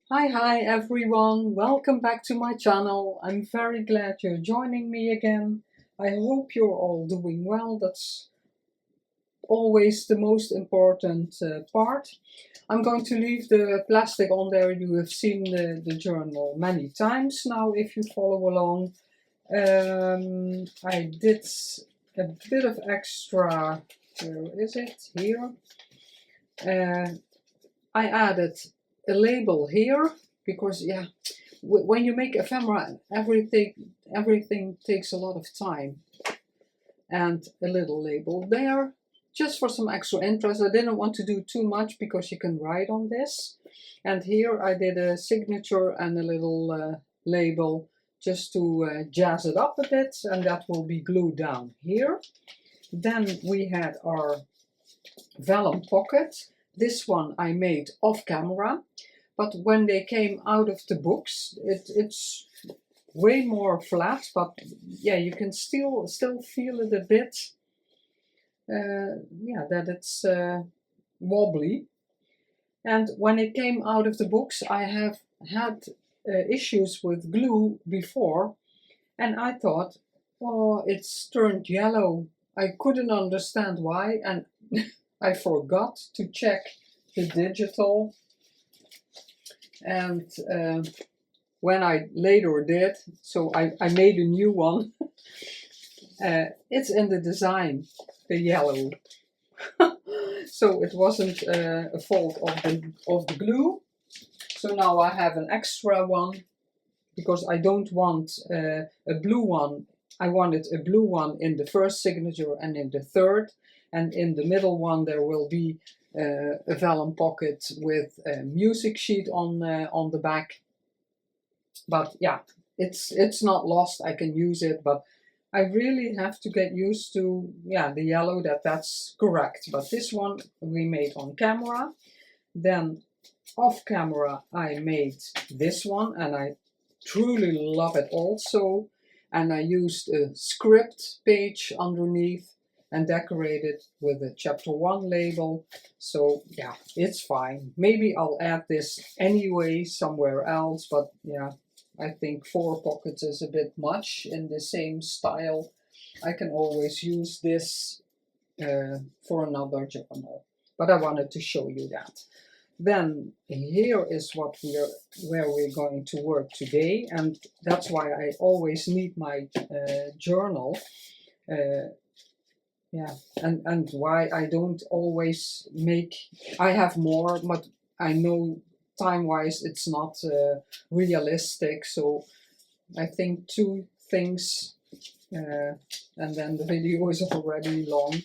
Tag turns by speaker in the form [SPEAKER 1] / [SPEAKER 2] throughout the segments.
[SPEAKER 1] Hi everyone, welcome back to my channel. I'm very glad you're joining me again. I hope you're all doing well. That's always the most important part. I'm going to leave the plastic on there. You have seen the journal many times now if you follow along. I did a bit of extra, where is it? Here. I added a label here because when you make ephemera, everything takes a lot of time, and a little label there just for some extra interest. I didn't want to do too much because you can write on this, and here I did a signature and a little label just to jazz it up a bit, and that will be glued down here. Then we had our vellum pocket. This one I made off camera, but when they came out of the books, it's way more flat, but yeah, you can still feel it a bit, that it's wobbly. And when it came out of the books, I have had issues with glue before, and I thought, oh, it's turned yellow. I couldn't understand why, and I forgot to check the digital, and when I later did, so I made a new one. It's in the design, the yellow. So it wasn't a fault of the glue. So now I have an extra one because I don't want a blue one. I wanted a blue one in the first signature and in the third. And in the middle one there will be a vellum pocket with a music sheet on the back. But yeah, it's not lost. I can use it, but I really have to get used to the yellow, that's correct. But this one we made on camera. Then off camera I made this one, and I truly love it also. And I used a script page underneath and decorated with a chapter 1 label. So yeah, it's fine. Maybe I'll add this anyway somewhere else, but yeah, I think 4 pockets is a bit much in the same style. I can always use this for another journal, but I wanted to show you that. Then here is where we're going to work today, and that's why I always need my journal. And why I don't always make, I have more, but I know time-wise it's not realistic, so I think 2 things, and then the video is already long.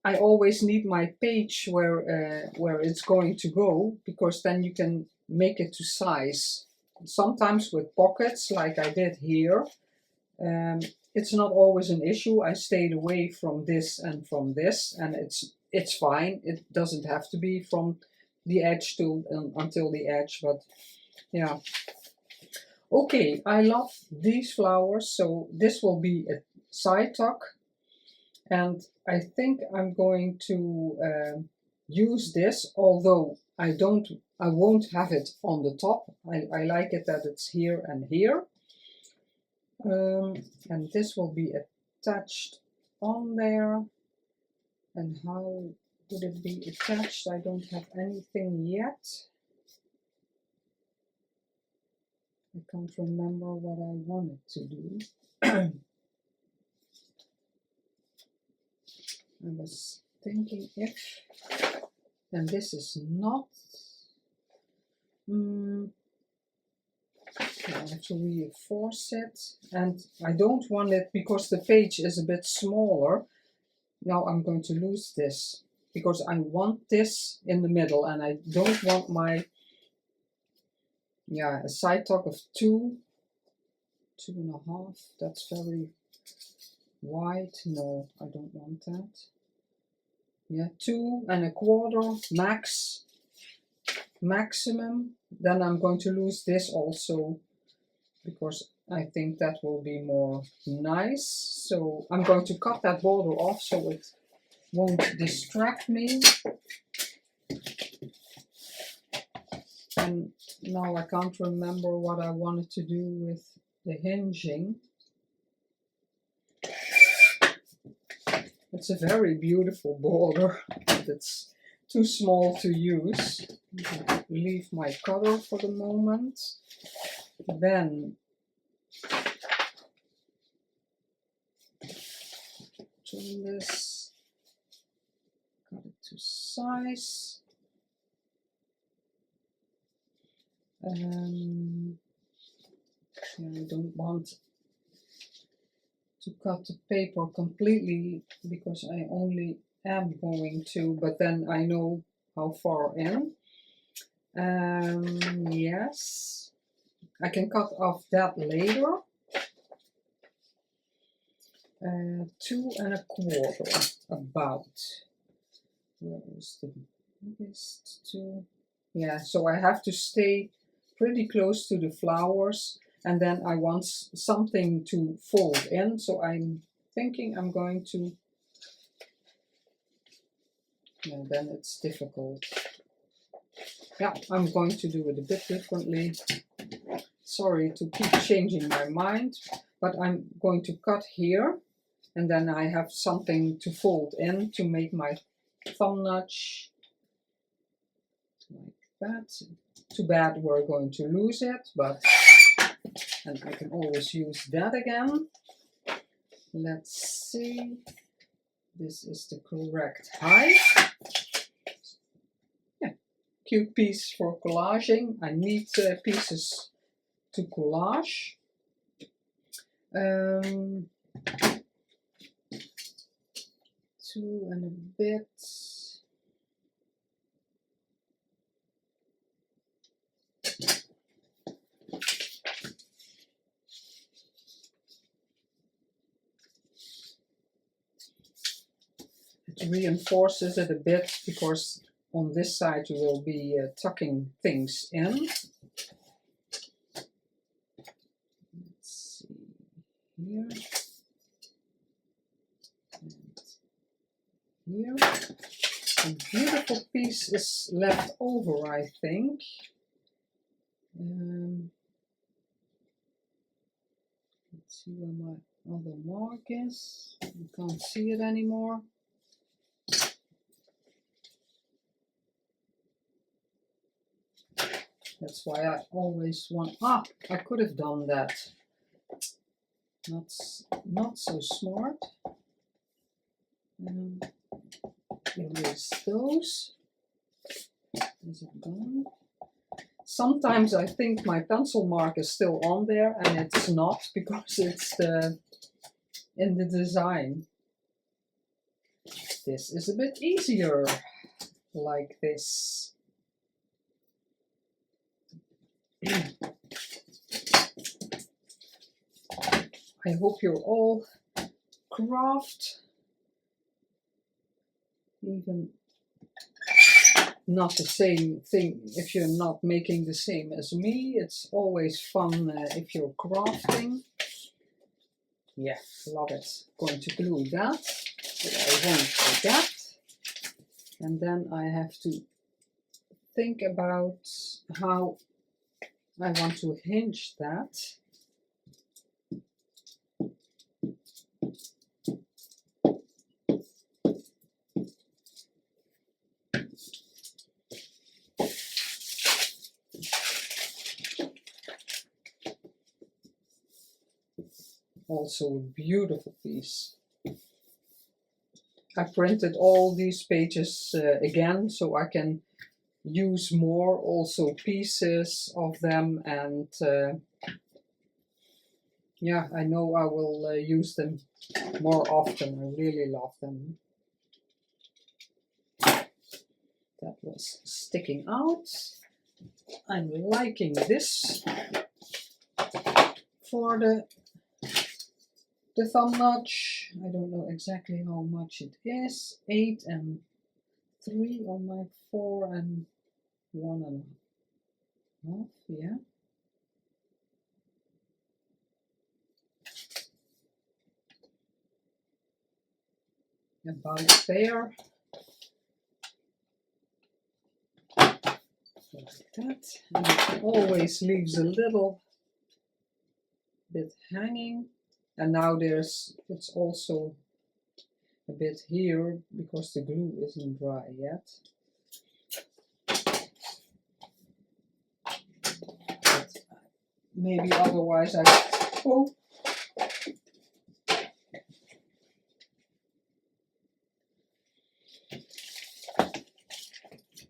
[SPEAKER 1] I always need my page where it's going to go, because then you can make it to size. Sometimes with pockets, like I did here, it's not always an issue. I stayed away from this and from this, and it's fine. It doesn't have to be from the edge to until the edge, but yeah. Okay, I love these flowers, so this will be a side tuck, and I think I'm going to use this, although I won't have it on the top. I like it that it's here and here. And this will be attached on there. And how would it be attached? I don't have anything yet. I can't remember what I wanted to do. I was thinking if, and this is not, I have to reinforce it, and I don't want it because the page is a bit smaller. Now I'm going to lose this because I want this in the middle, and I don't want my a side tuck of 2.5. That's very wide. No, I don't want that. Yeah, 2.25 maximum. Then I'm going to lose this also, because I think that will be more nice. So I'm going to cut that border off so it won't distract me. And now I can't remember what I wanted to do with the hinging. It's a very beautiful border, but it's too small to use. I'll leave my color for the moment. Then trim this, cut it to size. I don't want to cut the paper completely because I only am going to, but then I know how far in. Yes, I can cut off that later. 2 1/4 about. Where is the biggest 2? Yeah, so I have to stay pretty close to the flowers, and then I want something to fold in, so I'm thinking I'm going to, yeah, then it's difficult. Yeah, I'm going to do it a bit differently. Sorry to keep changing my mind, but I'm going to cut here, and then I have something to fold in to make my thumb notch like that. Too bad we're going to lose it, but and I can always use that again. Let's see. This is the correct height. Yeah, cute piece for collaging. I need pieces to collage. 2 and a bit. It reinforces it a bit because on this side you will be tucking things in. Let's see here and here. A beautiful piece is left over, I think. Let's see where my other mark is. You can't see it anymore. That's why I always want, I could have done that. Not so smart. Erase those. Is it gone? Sometimes I think my pencil mark is still on there, and it's not because it's in the design. This is a bit easier, like this. I hope you're all craft, even not the same thing if you're not making the same as me. It's always fun if you're crafting. Yeah, love it. Going to glue that so I won't forget. And then I have to think about how I want to hinge that. Also a beautiful piece. I printed all these pages again so I can use more also pieces of them, and yeah, I know I will use them more often. I really love them. That was sticking out. I'm liking this for the thumb notch. I don't know exactly how much it is. 8 and 3 on my 4 and 1.5. Yeah. About there. that, and it always leaves a little bit hanging. And now it's also a bit here because the glue isn't dry yet. But maybe otherwise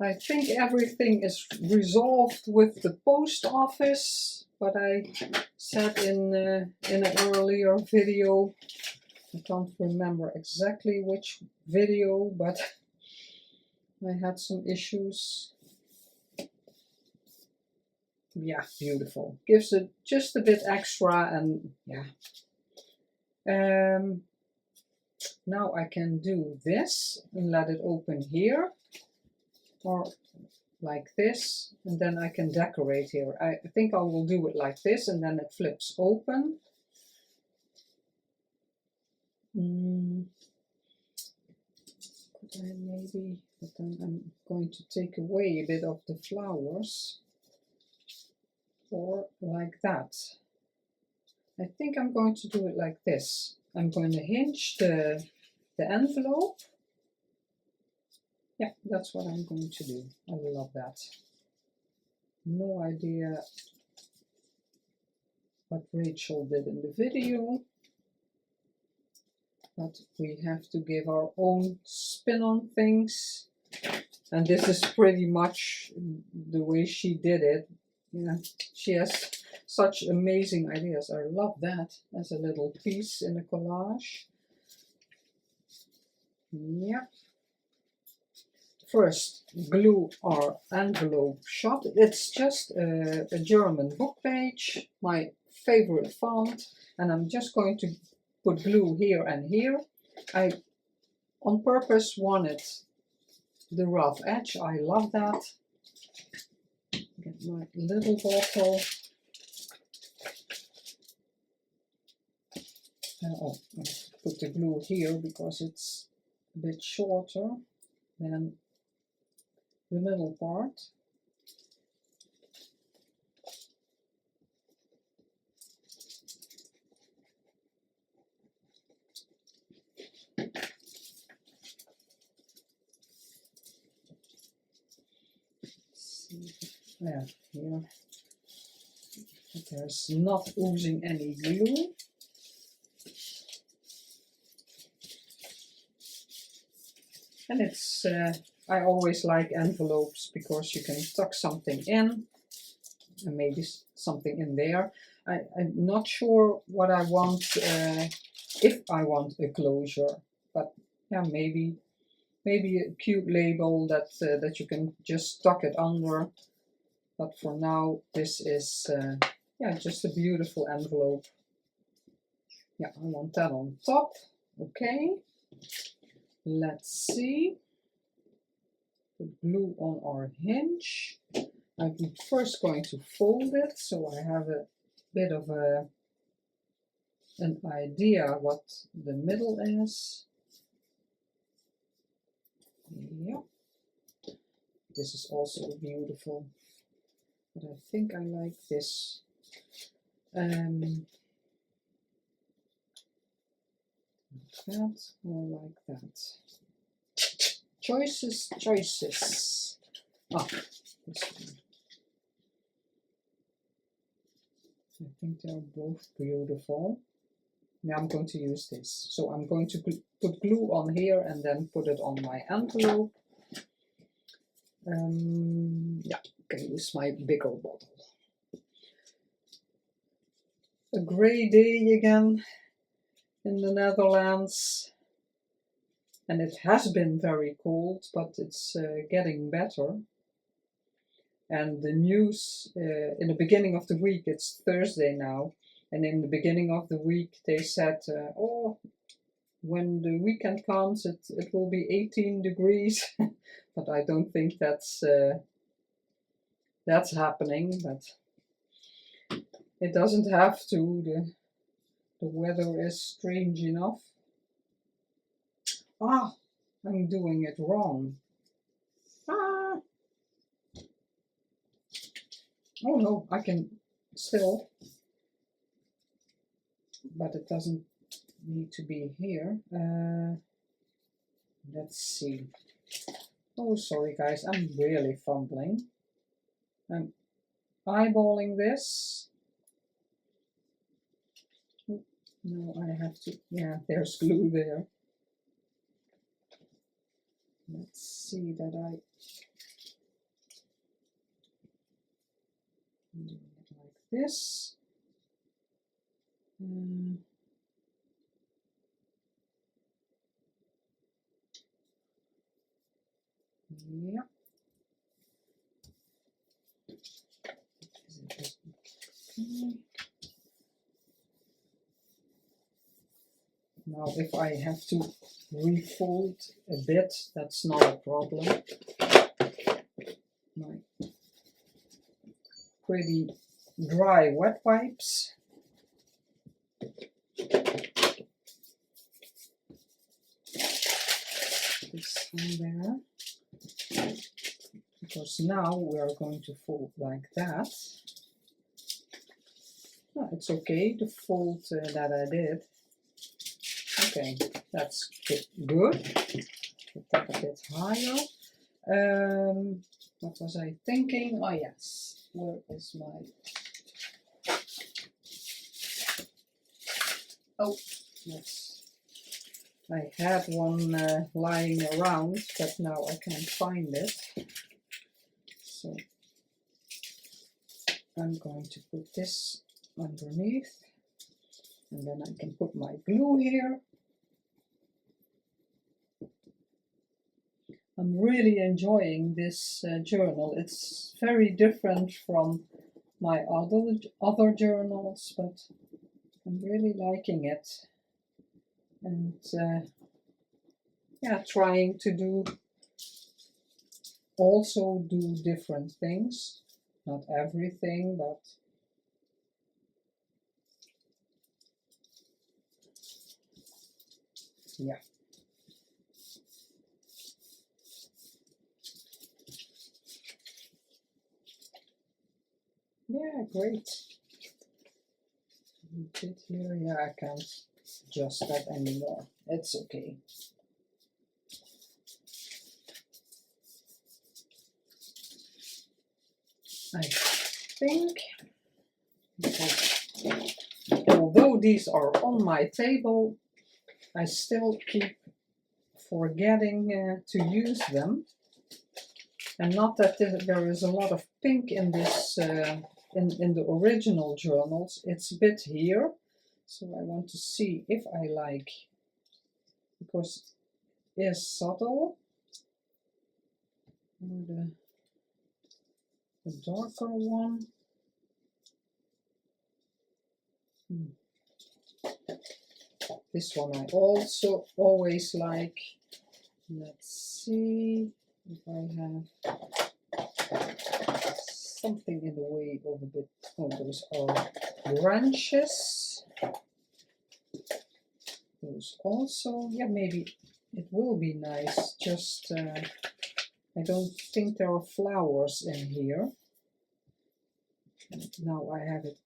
[SPEAKER 1] I think everything is resolved with the post office, but I said in an earlier video, I can't remember exactly which video, but I had some issues. Yeah, beautiful. Gives it just a bit extra, and yeah. Now I can do this and let it open here, or like this, and then I can decorate here. I think I will do it like this, and then it flips open. Could I maybe, but then I'm going to take away a bit of the flowers, or like that. I think I'm going to do it like this. I'm going to hinge the envelope. Yeah, that's what I'm going to do. I love that. No idea what Rachel did in the video, but we have to give our own spin on things. And this is pretty much the way she did it. Yeah, she has such amazing ideas. I love that as a little piece in a collage. Yeah. First, glue our envelope shut. It's just a German book page, my favorite font, and I'm just going to put glue here and here. I on purpose wanted the rough edge. I love that. Get my little bottle. Oh, I put the glue here because it's a bit shorter than the middle part. Yeah, here. There's not oozing any glue. And it's, I always like envelopes because you can tuck something in and maybe something in there. I'm not sure what I want, if I want a closure, but yeah, maybe a cute label that, that you can just tuck it under. But for now, this is, yeah, just a beautiful envelope. Yeah, I want that on top. Okay. Let's see. Put glue on our hinge. I'm first going to fold it so I have a bit of an idea what the middle is. Yeah. This is also beautiful, but I think I like this. Like that or like that. Choices, choices. Ah, this one. I think they're both beautiful. Now I'm going to use this. So I'm going to put glue on here and then put it on my envelope. Yeah, I can use my bigger bottle. A grey day again in the Netherlands. And it has been very cold, but it's getting better. And the news, in the beginning of the week, it's Thursday now, and in the beginning of the week they said, oh, when the weekend comes it will be 18 degrees, but I don't think that's happening, but it doesn't have to. The weather is strange enough. Ah, I'm doing it wrong. Ah. Oh no, I can still, but it doesn't need to be here. Let's see. Oh, sorry guys, I'm really fumbling. I'm eyeballing this. No, I have to, yeah, there's glue there. Let's see that I do it like this. Yeah. Okay. Now if I have to refold a bit, that's not a problem. My pretty dry wet wipes. This on there. Because now we are going to fold like that. Oh, it's okay to fold that I did. Okay, that's good. Put that a bit higher. What was I thinking? Oh yes, where is my... Oh, yes. I had one lying around, but now I can't find it. So I'm going to put this underneath, and then I can put my glue here. I'm really enjoying this journal. It's very different from my other journals, but I'm really liking it. And yeah, trying to also do different things. Not everything, but yeah. Yeah, great. Bit here, yeah, I can't adjust that anymore. It's okay. I think, although these are on my table, I still keep forgetting to use them. And not that there is a lot of pink in this, in the original journals. It's a bit here. So I want to see if I like, because it is subtle. Or the darker one. This one I also always like. Let's see if I have something in the way of a bit. Oh, those are branches. Those also, yeah, maybe it will be nice. Just I don't think there are flowers in here. Now I have it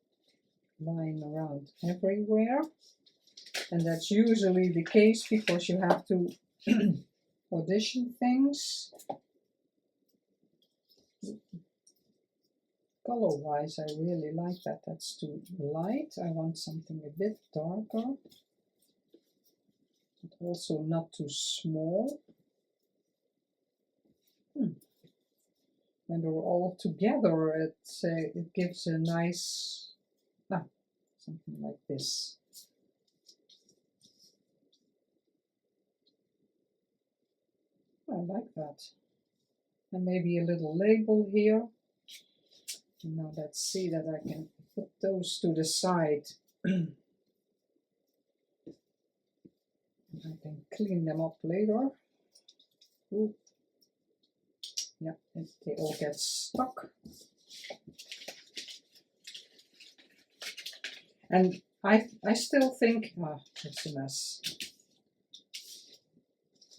[SPEAKER 1] lying around everywhere, and that's usually the case because you have to audition things. Color wise, I really like that. That's too light. I want something a bit darker, but also not too small. When they're all together, it gives a nice, something like this. I like that. And maybe a little label here. And now let's see that I can put those to the side. I can clean them up later. Ooh. Yeah, they all get stuck. And I still think, it's a mess.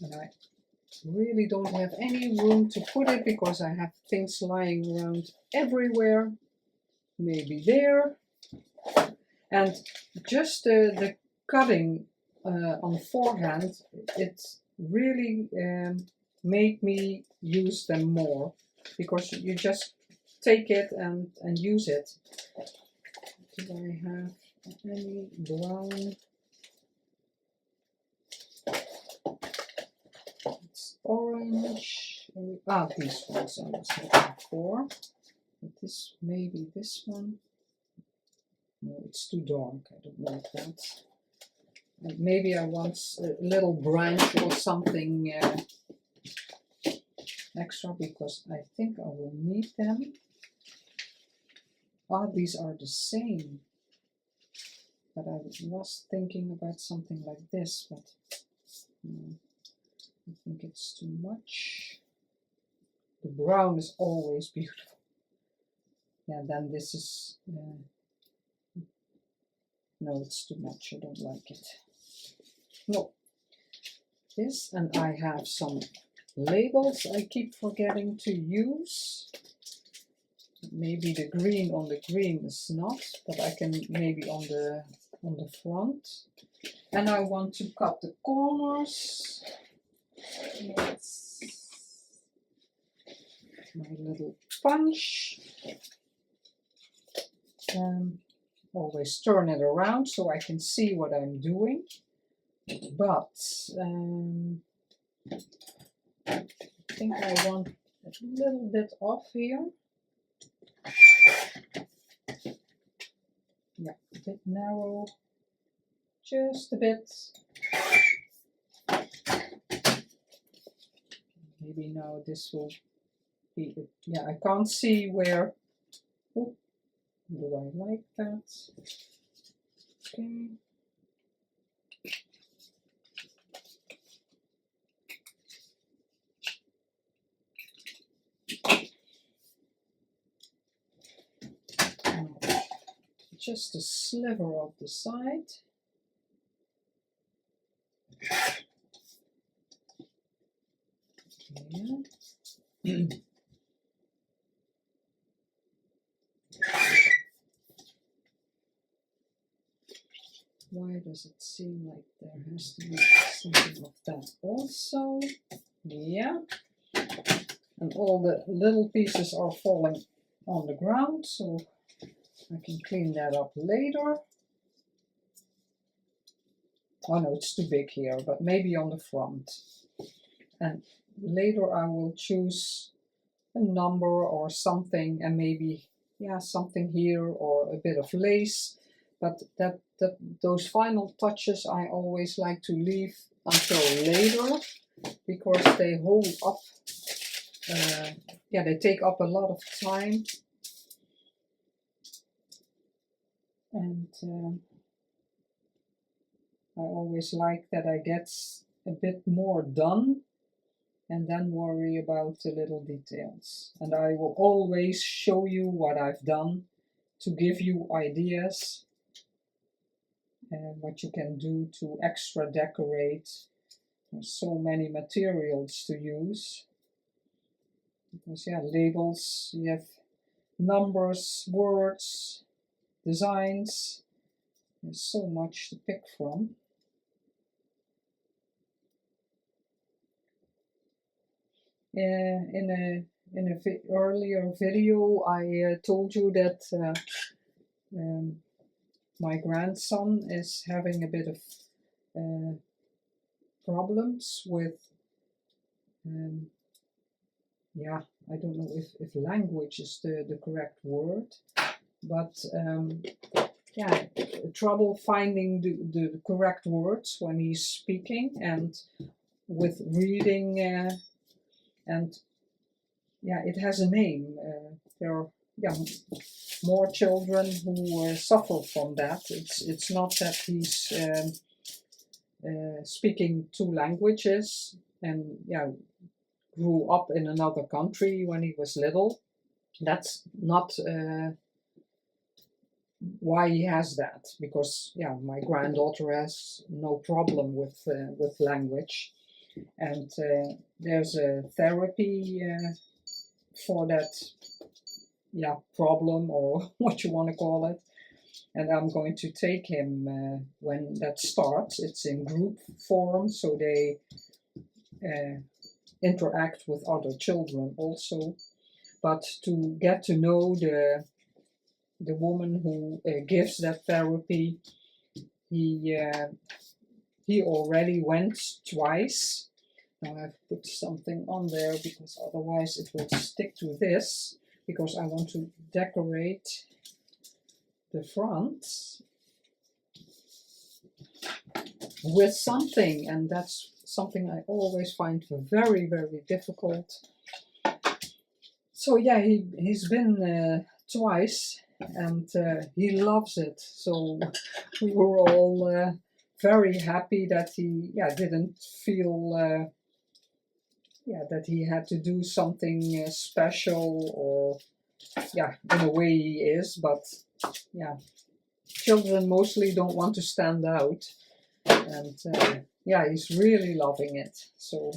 [SPEAKER 1] And I really don't have any room to put it because I have things lying around everywhere. maybe there. And just the cutting on the forehand, it really made me use them more, because you just take it and use it. Do I have any brown? It's orange. Ah, these ones I was looking for. But this, maybe this one. No, it's too dark. I don't like that. And maybe I want a little branch or something extra, because I think I will need them. Ah, these are the same. But I was thinking about something like this, but I think it's too much. The brown is always beautiful. Yeah, then this is... no, it's too much. I don't like it. No. This, and I have some labels I keep forgetting to use. Maybe the green on the green is not, but I can maybe on the front. And I want to cut the corners. Yes. My little punch. Always turn it around so I can see what I'm doing. But I think I want a little bit off here. Yeah, a bit narrow, just a bit. Maybe now this will be, yeah, I can't see where. Oh, do I like that? Okay. Just a sliver of the side. Yeah. Why does it seem like there has to be something of that also? Yeah. And all the little pieces are falling on the ground, so I can clean that up later. Oh no, it's too big here, but maybe on the front. And later I will choose a number or something, and maybe, yeah, something here or a bit of lace. But those final touches I always like to leave until later, because they hold up. Yeah, they take up a lot of time. And I always like that I get a bit more done and then worry about the little details. And I will always show you what I've done to give you ideas and what you can do to extra decorate. There's so many materials to use. Because, yeah, labels, you have numbers, words, designs. There's so much to pick from. In a earlier video, I told you that my grandson is having a bit of problems with, yeah, I don't know if language is the correct word, but yeah, trouble finding the correct words when he's speaking, and with reading, and yeah, it has a name. There are, yeah, more children who suffer from that. It's not that he's speaking two languages and, yeah, grew up in another country when he was little. That's not why he has that, because, yeah, my granddaughter has no problem with language, and there's a therapy for that yeah, problem, or what you want to call it. And I'm going to take him when that starts. It's in group form, so they interact with other children also. But to get to know the woman who gives that therapy, he already went twice. Now I've put something on there because otherwise it will stick to this, because I want to decorate the front with something, and that's something I always find very, very difficult. So yeah, he's been twice, and he loves it. So we were all very happy that he didn't feel that he had to do something special, or in a way he is, but children mostly don't want to stand out, and he's really loving it. So,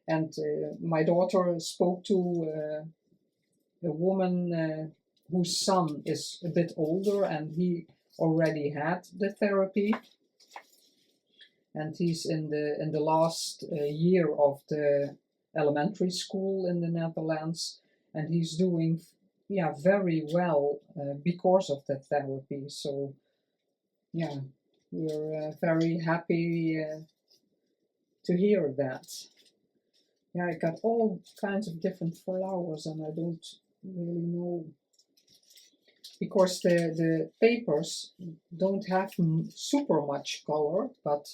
[SPEAKER 1] and my daughter spoke to a woman whose son is a bit older, and he already had the therapy, and he's in the last year of the elementary school in the Netherlands, and he's doing very well because of the therapy. So we're very happy to hear that. I got all kinds of different flowers, and I don't really know, because the papers don't have super much color, but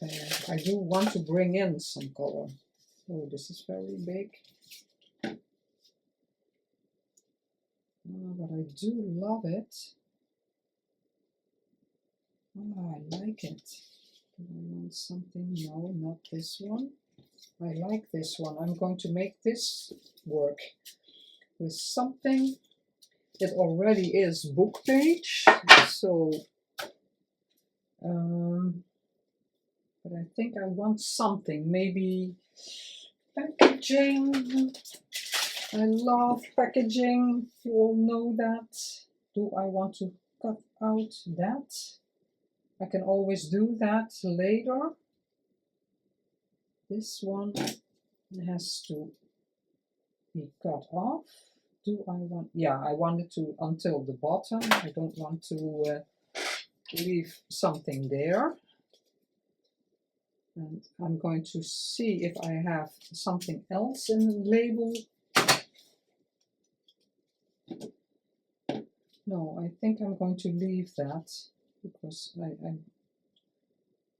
[SPEAKER 1] I do want to bring in some color. Oh, this is very big. But I do love it. Oh, I like it. Do I want something? No, not this one. I like this one. I'm going to make this work with something. It already is book page, so but I think I want something, maybe packaging. I love packaging, you all know that. Do I want to cut out that? I can always do that later. This one has to be cut off. Do I want, I want it to until the bottom. I don't want to leave something there. And I'm going to see if I have something else in the label. No, I think I'm going to leave that, because no,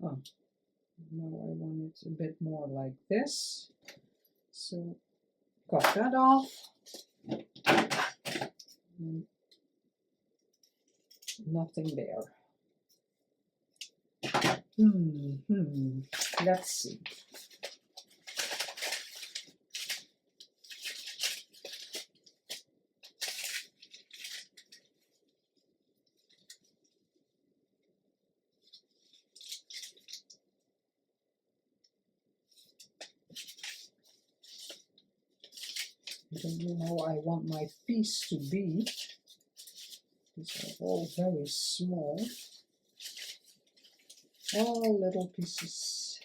[SPEAKER 1] I want it a bit more like this. So cut that off. And nothing there. Let's see. I don't know how I want my piece to be. These are all very small. All little pieces.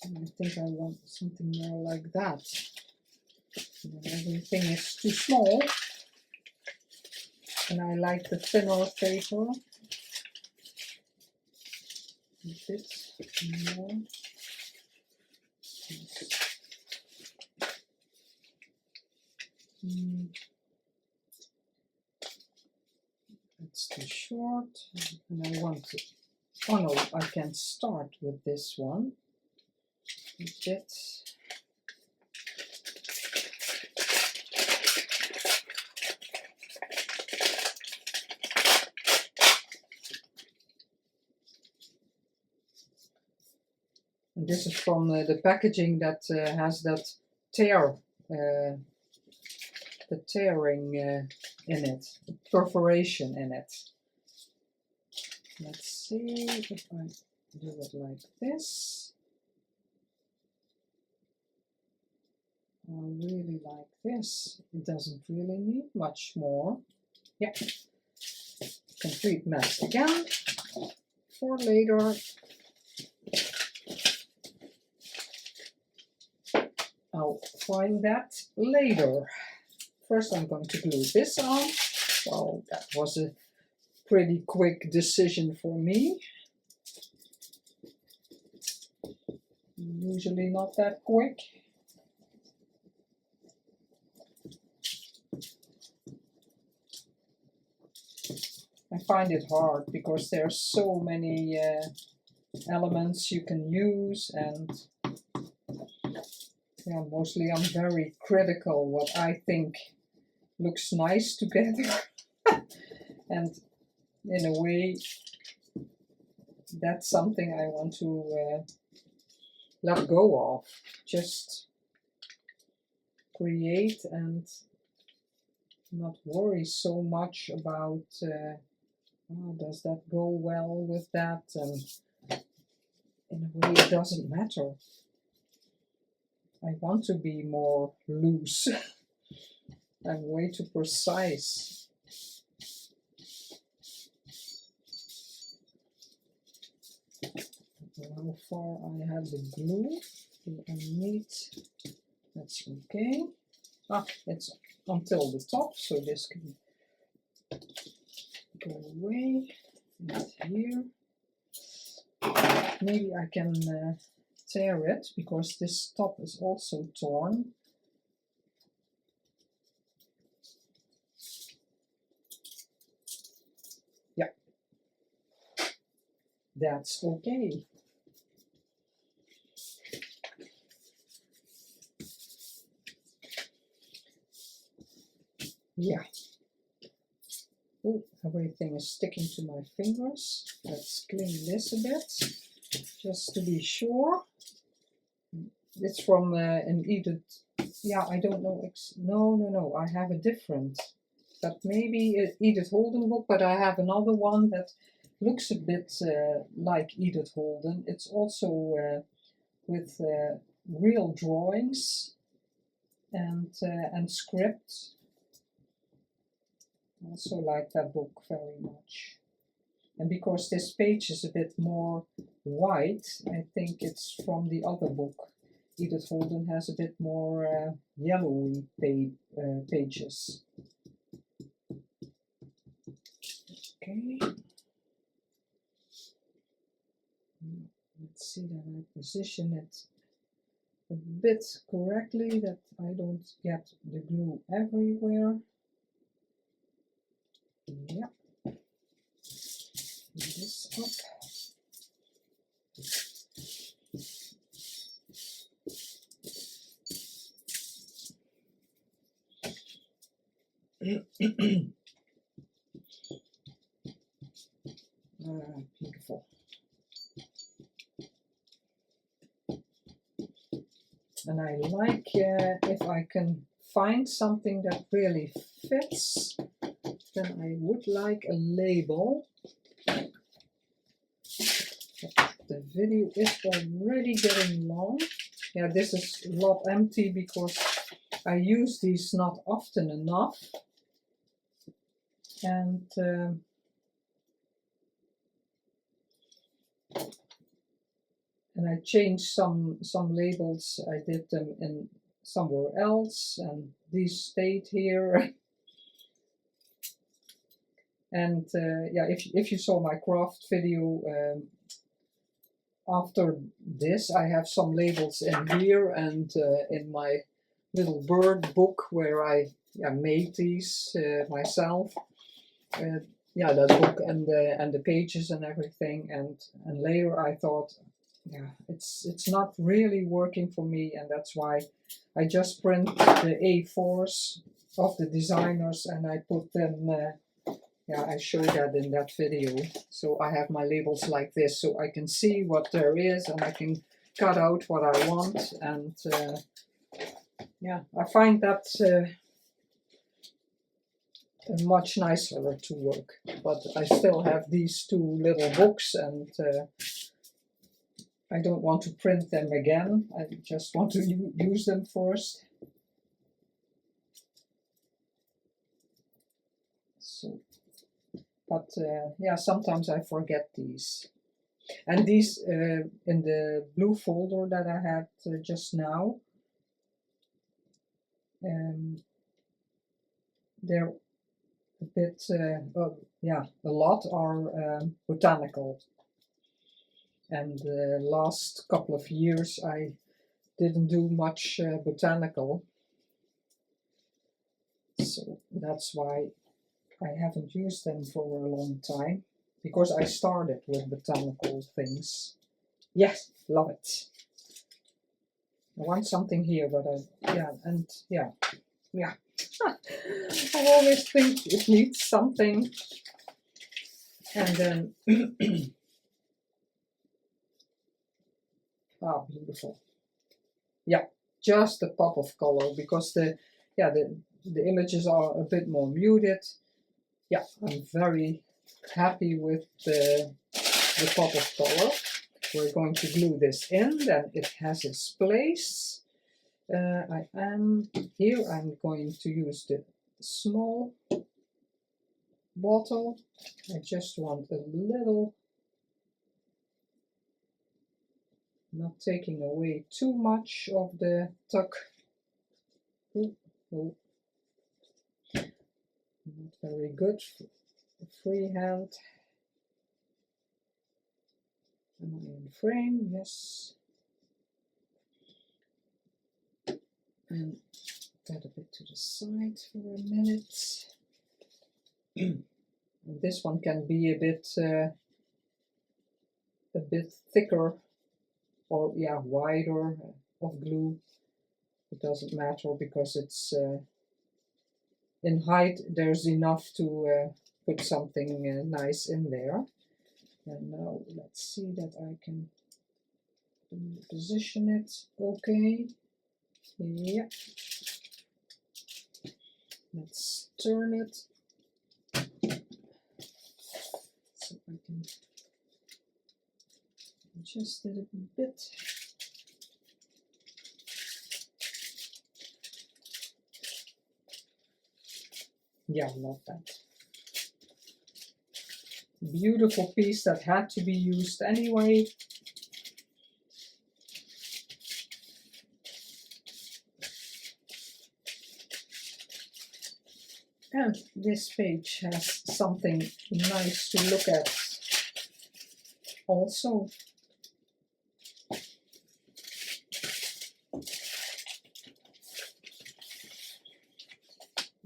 [SPEAKER 1] And I think I want something more like that. And everything is too small. And I like the thinner paper. A bit more. It's too short, and I want to. Oh no, I can start with this one. A bit. And this is from the packaging that has that tear. The tearing in it, the perforation in it. Let's see if I do it like this. I really like this. It doesn't really need much more. Yeah, complete mess again for later. I'll find that later. First I'm going to glue this on. Well, that was a pretty quick decision for me. Usually not that quick. I find it hard because there are so many elements you can use, and yeah, mostly I'm very critical what I think looks nice together. And in a way, that's something I want to let go of. Just create and not worry so much about oh, does that go well with that, and in a way it doesn't matter. I want to be more loose. I'm way too precise. How far I have the glue? Do I need? That's okay. Ah, it's until the top, so this can go away. And here. Maybe I can tear it, because this top is also torn. Yeah, that's okay. Yeah. Oh, everything is sticking to my fingers. Let's clean this a bit, just to be sure. It's from an Edith. Yeah, I don't know. No, I have a different. That maybe an Edith Holden book, but I have another one that looks a bit like Edith Holden. It's also with real drawings and script. I also like that book very much. And because this page is a bit more white, I think it's from the other book. Edith Holden has a bit more yellowy pages. Okay. Let's see that I position it a bit correctly, that I don't get the glue everywhere. Yeah. This up. Beautiful. And I like if I can find something that really fits, then I would like a label. The video is already getting long. Yeah, this is a lot empty because I use these not often enough. And I changed some labels. I did them in somewhere else, and these stayed here. And yeah, if you saw my craft video, after this I have some labels in here, and in my little bird book where I made these myself. Yeah, that book and the pages and everything, and later I thought, yeah, it's not really working for me, and that's why I just print the A4s of the designers and I put them. Yeah, I showed that in that video. So I have my labels like this, so I can see what there is and I can cut out what I want, and yeah, I find that much nicer to work. But I still have these two little books, and I don't want to print them again. I just want to use them first. So, but yeah, sometimes I forget these. And these in the blue folder that I had just now, they're a bit, yeah, a lot are botanical. And the last couple of years I didn't do much botanical. So that's why I haven't used them for a long time, because I started with botanical things. Yes, love it. I want something here, but yeah, and yeah. I always think it needs something, and then ah, beautiful. Yeah, just a pop of color, because the images are a bit more muted. Yeah, I'm very happy with the pop of color. We're going to glue this in, then it has its place. I'm going to use the small bottle. I just want a little, not taking away too much of the tuck. Ooh, ooh. Not very good. Freehand. Am I in frame? Yes. And that a bit to the side for a minute. And this one can be a bit thicker, or yeah, wider of glue. It doesn't matter, because it's in height there's enough to put something nice in there. And now let's see that I can position it okay. Yeah. Let's turn it so I can adjust it a bit. Yeah, love that. Beautiful piece that had to be used anyway. And this page has something nice to look at also.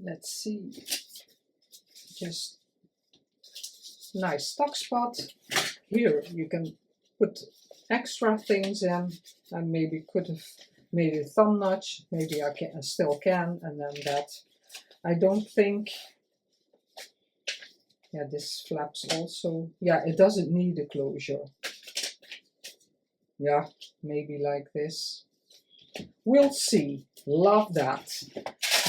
[SPEAKER 1] Let's see, just nice stock spot. Here you can put extra things in. I maybe could have made a thumb notch, maybe I still can, and then that. I don't think, yeah, this flaps also. Yeah, it doesn't need a closure. Yeah, maybe like this. We'll see. Love that.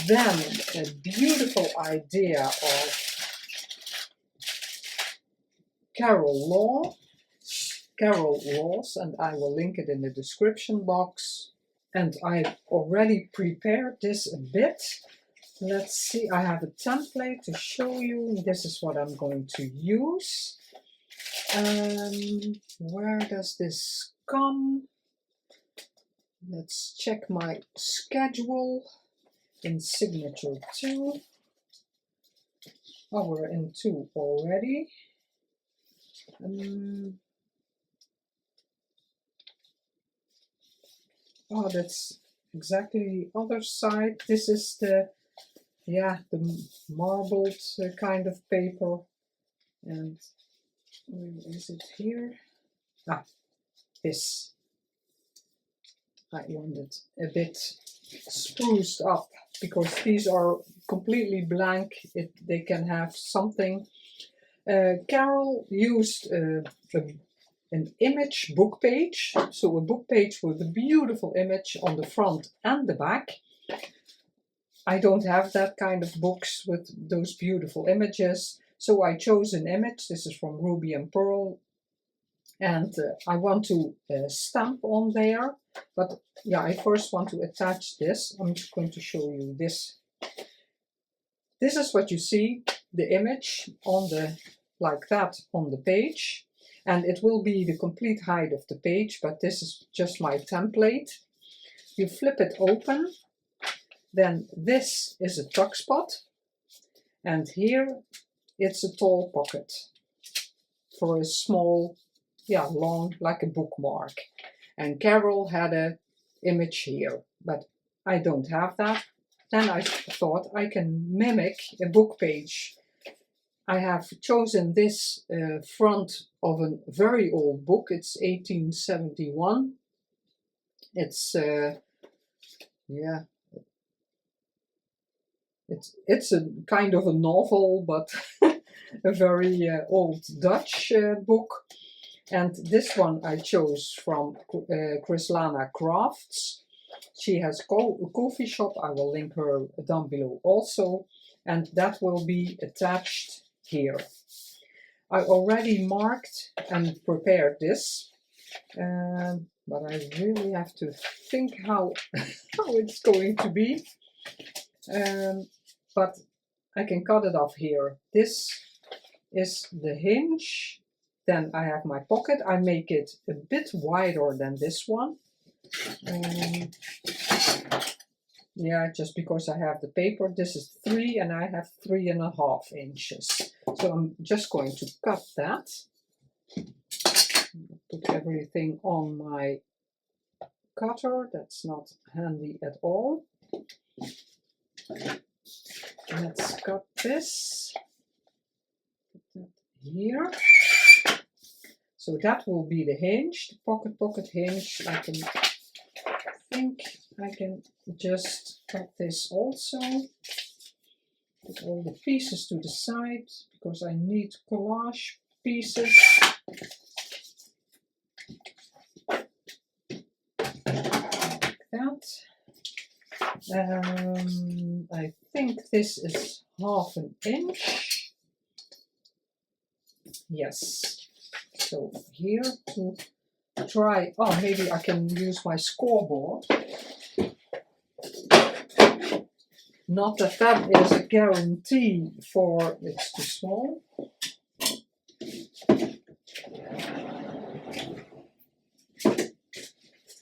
[SPEAKER 1] Then a beautiful idea of Carol Laws, and I will link it in the description box. And I already prepared this a bit. Let's see, I have a template to show you. This is what I'm going to use. Where does this come? Let's check my schedule in signature 2. Oh, we're in 2 already. Oh, that's exactly the other side. This is the marbled kind of paper. And where is it here? Ah, this. I want it a bit spruced up, because these are completely blank. They can have something. Carol used an image book page, so a book page with a beautiful image on the front and the back. I don't have that kind of books with those beautiful images, so I chose an image. This is from Ruby and Pearl, and I want to stamp on there. But yeah, I first want to attach this. I'm just going to show you this this is what you see, the image on the, like that on the page. And it will be the complete height of the page, but this is just my template. You flip it open, then this is a tuck spot, and here it's a tall pocket for a small, yeah, long, like a bookmark. And Carol had an image here, but I don't have that. Then I thought I can mimic a book page. I have chosen this front of a very old book. It's 1871. It's yeah, it's a kind of a novel, but a very old Dutch book. And this one I chose from CrislanaCrafts. She has a coffee shop. I will link her down below also, and that will be attached here. I already marked and prepared this, but I really have to think how it's going to be. But I can cut it off here. This is the hinge. Then I have my pocket. I make it a bit wider than this one. Yeah, just because I have the paper. This is 3 and I have 3.5 inches. So I'm just going to cut that. Put everything on my cutter. That's not handy at all. Let's cut this. Put that here. So that will be the hinge, the pocket hinge. I think I can just cut this also. Put all the pieces to the side because I need collage pieces. Like that. I think this is 1/2 inch. Yes. So here to try, oh, maybe I can use my scoreboard. Not that that is a guarantee for it's too small.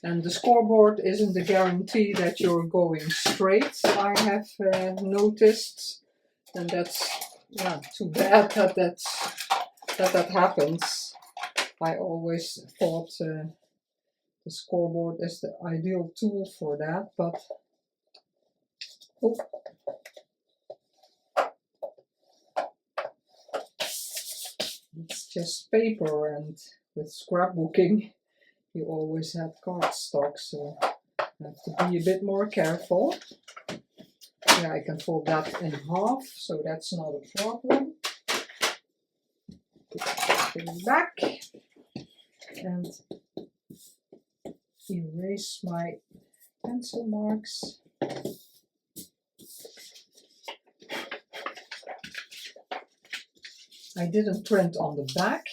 [SPEAKER 1] And the scoreboard isn't a guarantee that you're going straight, I have noticed. And that's, yeah, too bad that happens. I always thought the scoreboard is the ideal tool for that, but oh. It's just paper, and with scrapbooking you always have cardstock, so I have to be a bit more careful. Yeah, I can fold that in half, so that's not a problem. Put everything back and erase my pencil marks. I didn't print on the back,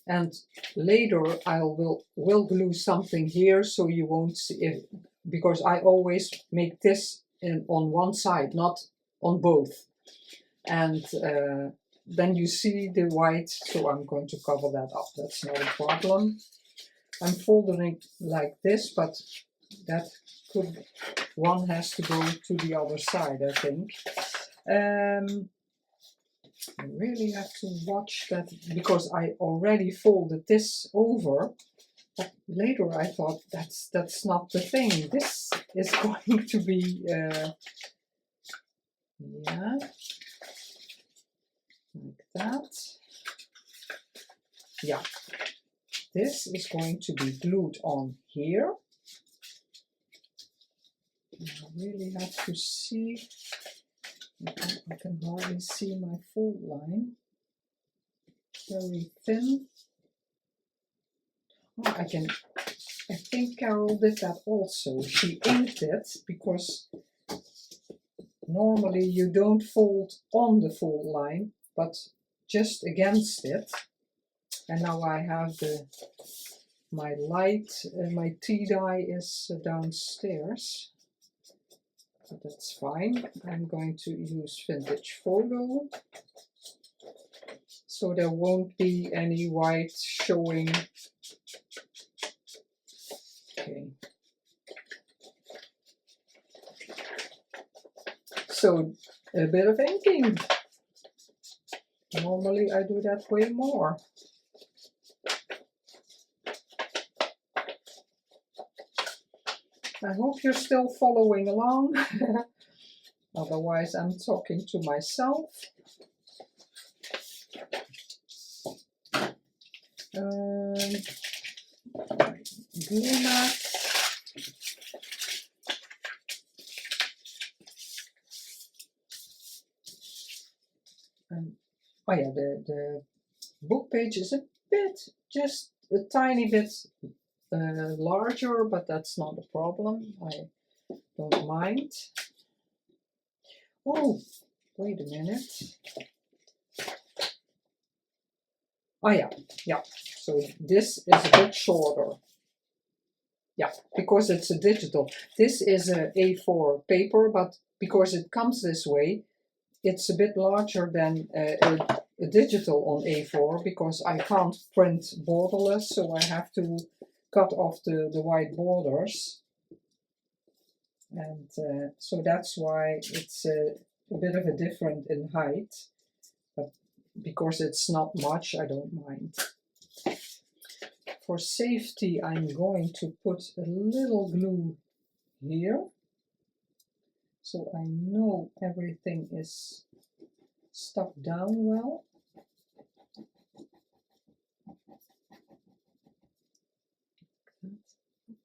[SPEAKER 1] and later I will glue something here so you won't see it, because I always make this on one side, not on both. And then you see the white, so I'm going to cover that up. That's not a problem. I'm folding it like this, but that could, one has to go to the other side, I think. I really have to watch that because I already folded this over, but later I thought that's not the thing. This is going to be yeah, like that. Yeah, this is going to be glued on here. I really have to see. I can hardly see my fold line. Very thin. Oh, I think Carol did that also. She inked it because normally you don't fold on the fold line, but just against it. And now I have my light, my tea dye is downstairs. but that's fine. I'm going to use vintage photo, so there won't be any white showing. Okay. So a bit of inking. Normally I do that way more. I hope you're still following along. Otherwise I'm talking to myself. Glue mat. And oh yeah, the book page is a bit, just a tiny bit larger, but that's not a problem. I don't mind. Oh, wait a minute. Oh yeah, yeah. So this is a bit shorter. Yeah, because it's a digital. This is a A4 paper, but because it comes this way, it's a bit larger than a digital on A4, because I can't print borderless, so I have to cut off the white borders. And so that's why it's a bit of a different in height. But because it's not much, I don't mind. For safety, I'm going to put a little glue here, so I know everything is stuck down well.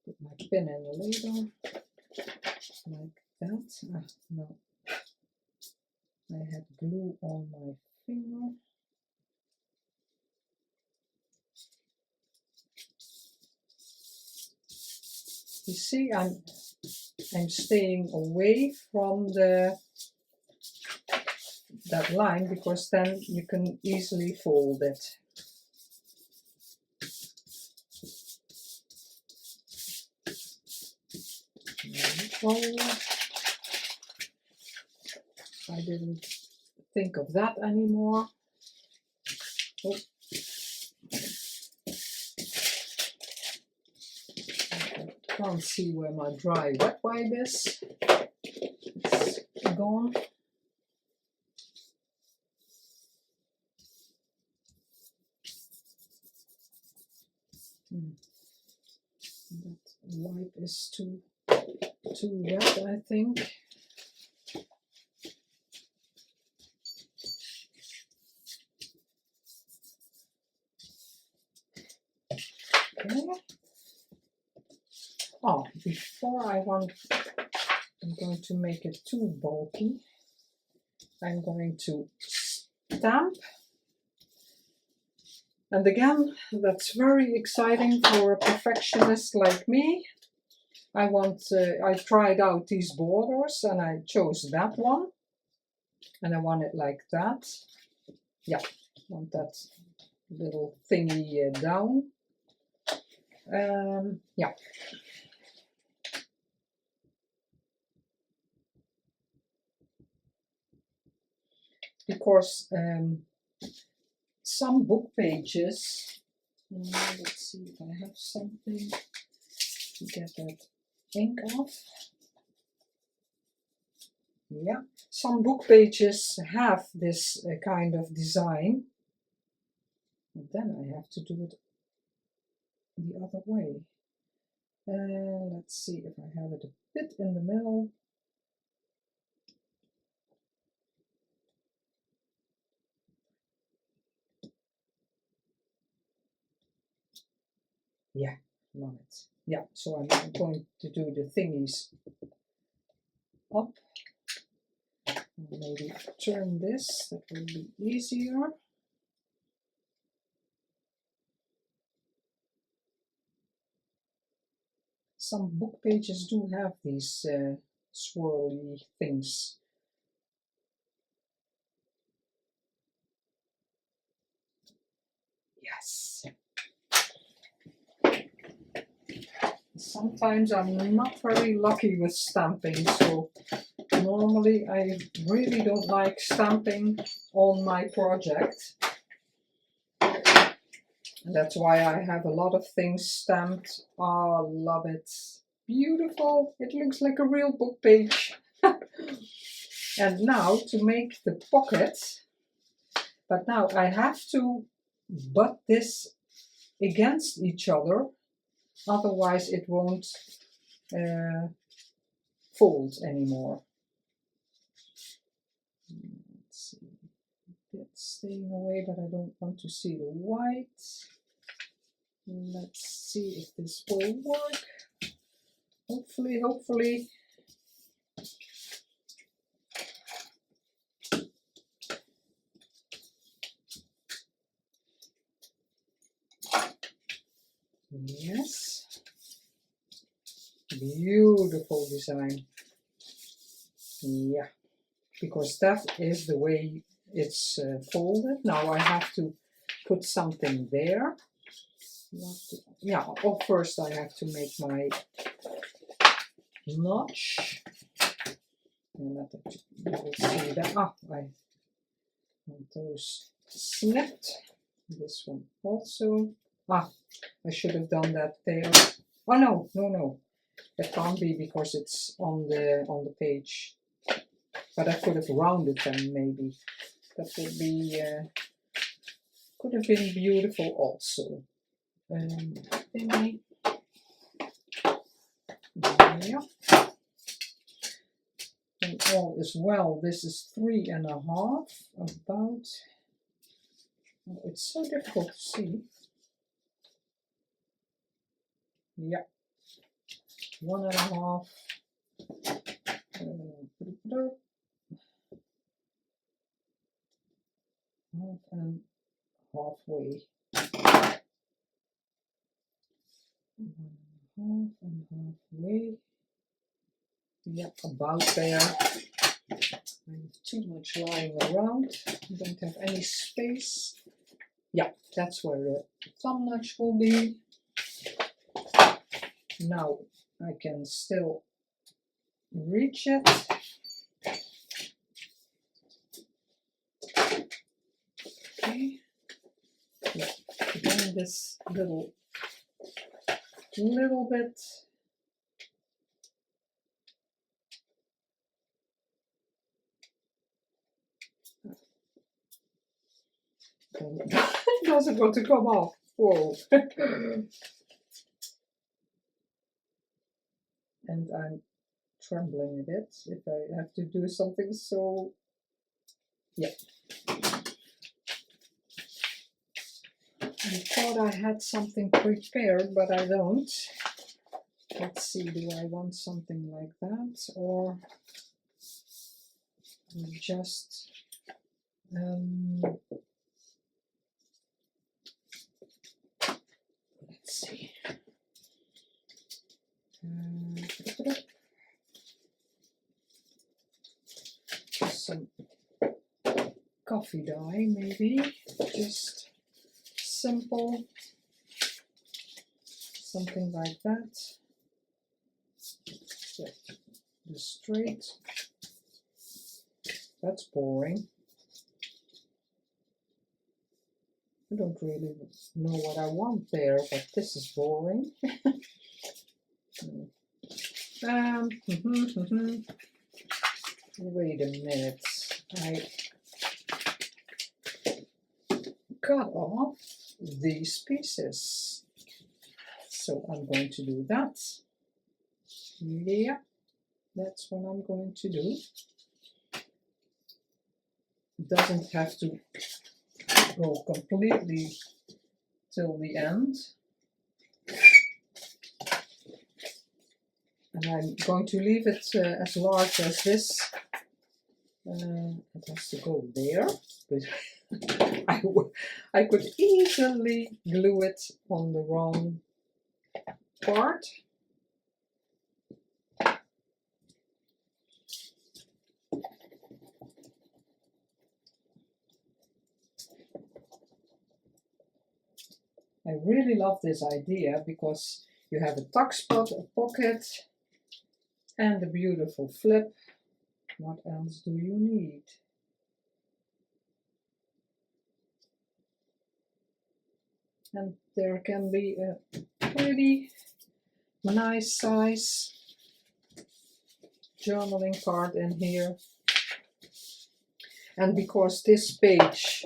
[SPEAKER 1] Put my pin in the ladle, like that. No, I had glue on my finger. You see, I'm staying away from that line, because then you can easily fold it. I didn't think of that anymore. Oh. I can't see where my dry wet wipe is. It's gone. That wipe is too wet, I think. Okay. Oh, before I'm going to make it too bulky, I'm going to stamp. And again, that's very exciting for a perfectionist like me. I tried out these borders and I chose that one. And I want it like that. Yeah, I want that little thingy down. Yeah. Because some book pages, let's see if I have something to get that ink off. Yeah, some book pages have this kind of design, and then I have to do it the other way. Let's see if I have it a bit in the middle. Yeah, love it. Yeah, so I'm going to do the thingies up. Maybe turn this, that will be easier. Some book pages do have these swirly things. Yes. Sometimes I'm not very lucky with stamping, so Normally I really don't like stamping on my project. And that's why I have a lot of things stamped. Oh, love it. Beautiful. It looks like a real book page. And now to make the pocket, but now I have to butt this against each other, otherwise it won't fold anymore. Let's see, it's staying away, but I don't want to see the white. Let's see if this will work. Hopefully. Yes. Beautiful design. Yeah, because that is the way it's folded. Now I have to put something there. Yeah, first I have to make my notch. And let you will see that. I want those snipped. This one also. I should have done that there. Oh no. It can't be because it's on the page. But I could have rounded them maybe. That would be could have been beautiful also. Maybe. Yeah. And all is well. This is 3.5 about. Oh, it's so difficult to see. Yeah. 1.5. And halfway. 1.5 and halfway. Yeah, about there. I have too much lying around. I don't have any space. Yeah, that's where the thumb notch will be. Now I can still reach it. Okay. Yeah, again this little bit. It doesn't want to come off. Whoa. And I'm trembling a bit if I have to do something, so yeah. I thought I had something prepared, but I don't. Let's see, do I want something like that, or just let's see. Some coffee dye, maybe, just simple, something like that. So, the straight, that's boring. I don't really know what I want there, but this is boring. Wait a minute, I cut off these pieces, so I'm going to do that. Yeah, that's what I'm going to do. It doesn't have to go completely till the end. And I'm going to leave it as large as this. It has to go there, but I could easily glue it on the wrong part. I really love this idea because you have a tuck spot, a pocket, and a beautiful flip. What else do you need? And there can be a pretty nice size journaling card in here. And because this page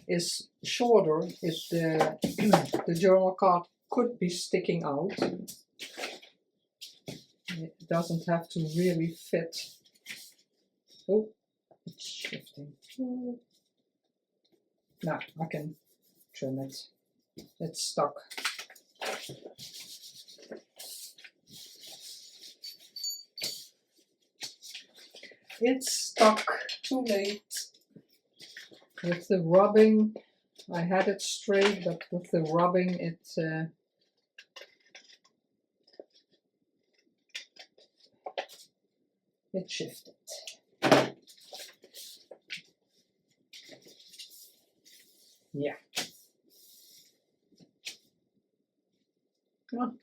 [SPEAKER 1] is shorter, if the journal card could be sticking out, it doesn't have to really fit. Oh, it's shifting. Now I can trim it. It's stuck. It's stuck. Too late. With the rubbing, I had it straight, but with the rubbing, it shifted. Yeah. Oh.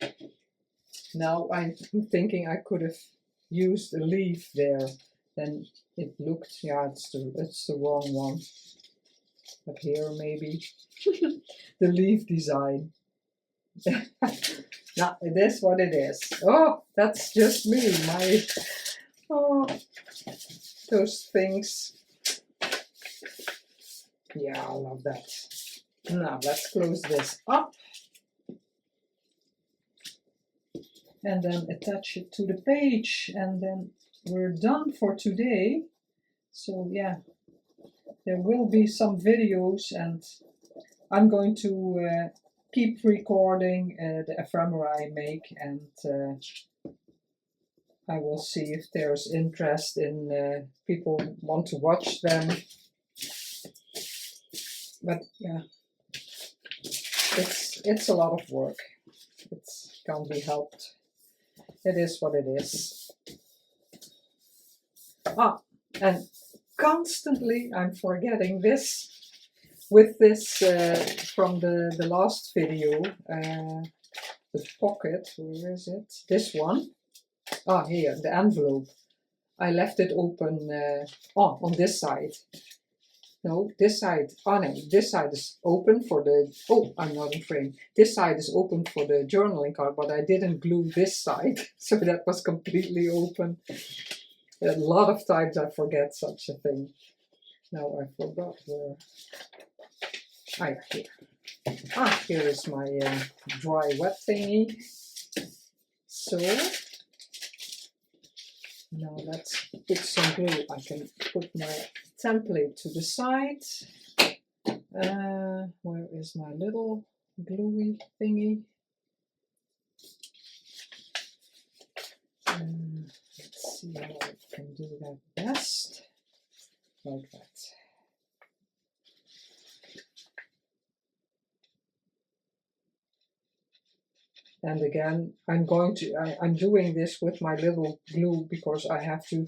[SPEAKER 1] Now I'm thinking I could have used a leaf there. Then it looked, yeah, it's the wrong one. But here maybe the leaf design. Now it is what it is. Oh, that's just me. Those things. Yeah, I love that. Now let's close this up. And then attach it to the page, and then we're done for today. So yeah, there will be some videos, and I'm going to keep recording the ephemera I make, and I will see if there's interest in people want to watch them. But yeah, it's a lot of work. It can't be helped. It is what it is. Ah, and constantly I'm forgetting this. With this from the last video, the pocket, where is it? This one. Ah, here, the envelope. I left it open, on this side. No, this side, oh no, this side is open for the, oh, I'm not in frame. This side is open for the journaling card, but I didn't glue this side, so that was completely open. A lot of times I forget such a thing. Now I forgot where, here. Ah, here is my dry wet thingy. So, now let's put some glue. I can put my template to the side. Where is my little gluey thingy? Let's see how I can do that best. Like that. And again, I'm doing this with my little glue because I have to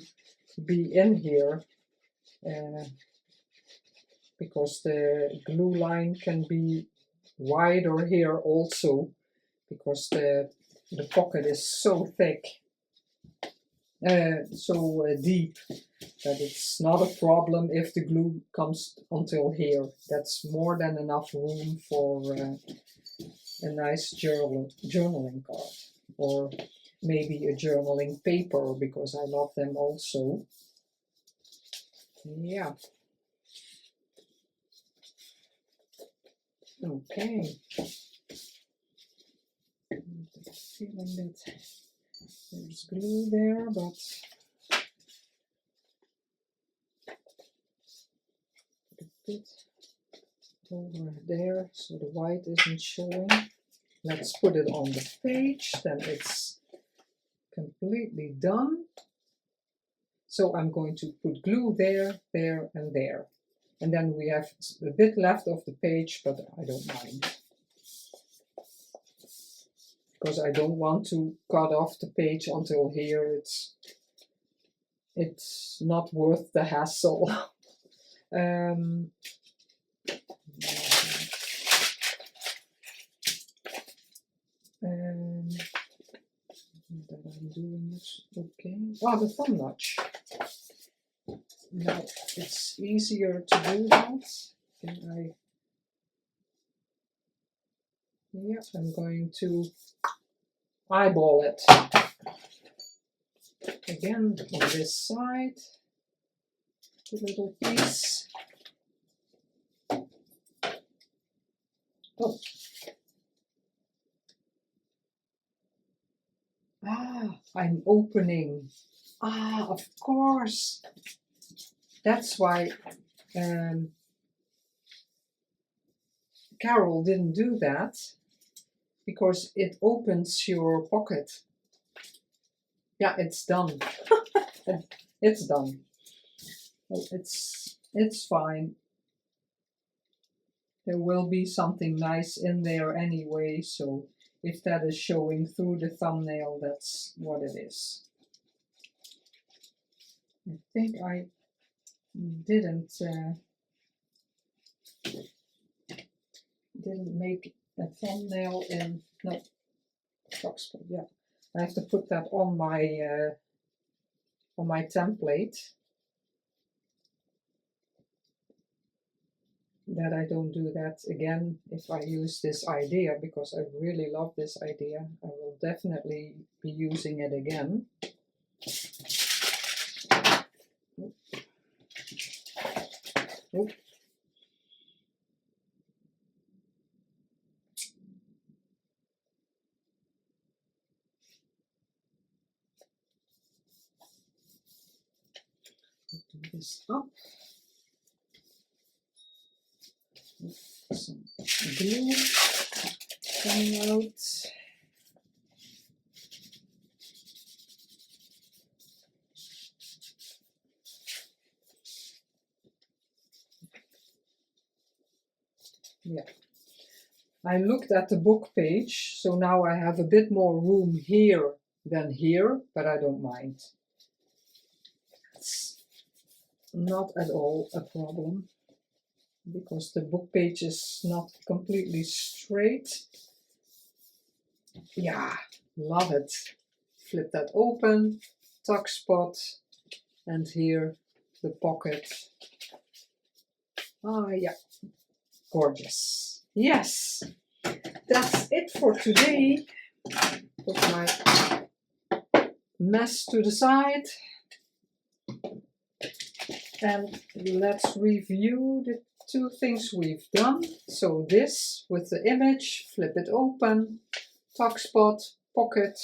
[SPEAKER 1] be in here. Because the glue line can be wider here also, because the pocket is so thick, so deep, that it's not a problem if the glue comes until here. That's more than enough room for a nice journaling card, or maybe a journaling paper, because I love them also. Yeah. Okay. I'm feeling that there's glue there, but put a bit over there so the white isn't showing. Let's put it on the page, then it's completely done. So I'm going to put glue there, there, and there. And then we have a bit left of the page, but I don't mind. Because I don't want to cut off the page until here. It's not worth the hassle. That I'm doing it okay. Oh, the thumb notch. now it's easier to do that. And I'm going to eyeball it. Again, on this side, the little piece. Oh. I'm opening. Of course. That's why Carol didn't do that, because it opens your pocket. Yeah, it's done. It's done. Well, it's fine. There will be something nice in there anyway, so if that is showing through the thumbnail, that's what it is. I think I didn't make a thumbnail in, no, Foxpot, yeah. I have to put that on my template, that I don't do that again if I use this idea, because I really love this idea. I will definitely be using it again. Oh. Do this up. Some glue coming out. Yeah. I looked at the book page, so now I have a bit more room here than here, but I don't mind. It's not at all a problem, because the book page is not completely straight. Yeah, love it. Flip that open, tuck spot, and here the pocket. Yeah, gorgeous. Yes, that's it for today. Put my mess to the side. And let's review the two things we've done. So this with the image, flip it open, tuck spot, pocket.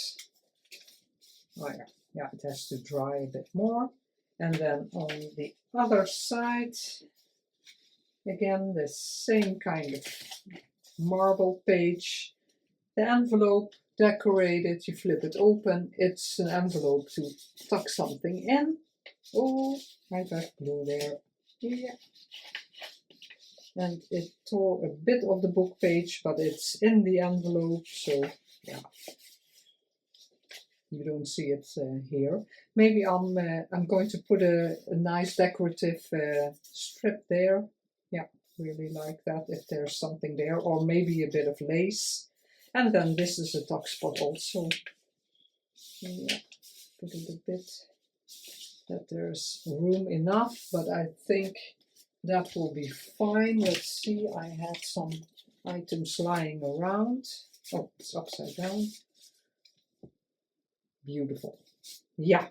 [SPEAKER 1] Oh yeah, it has to dry a bit more. And then on the other side, again, the same kind of marble page. The envelope decorated, you flip it open. It's an envelope to tuck something in. Oh, I got glue there. Yeah. And it tore a bit of the book page, but it's in the envelope, so yeah. You don't see it here. Maybe I'm going to put a nice decorative strip there. Yeah, really like that if there's something there, or maybe a bit of lace. And then this is a tuck spot also. Yeah, put it a bit that there's room enough, but I think that will be fine. Let's see, I had some items lying around. Oh, it's upside down. Beautiful. Yeah.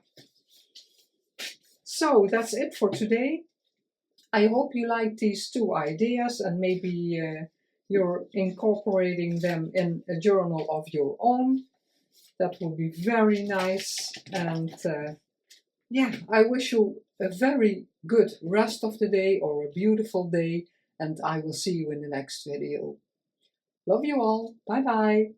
[SPEAKER 1] So that's it for today. I hope you like these two ideas, and maybe you're incorporating them in a journal of your own. That would be very nice. And yeah, I wish you a very good rest of the day, or a beautiful day, and I will see you in the next video. Love you all. Bye bye.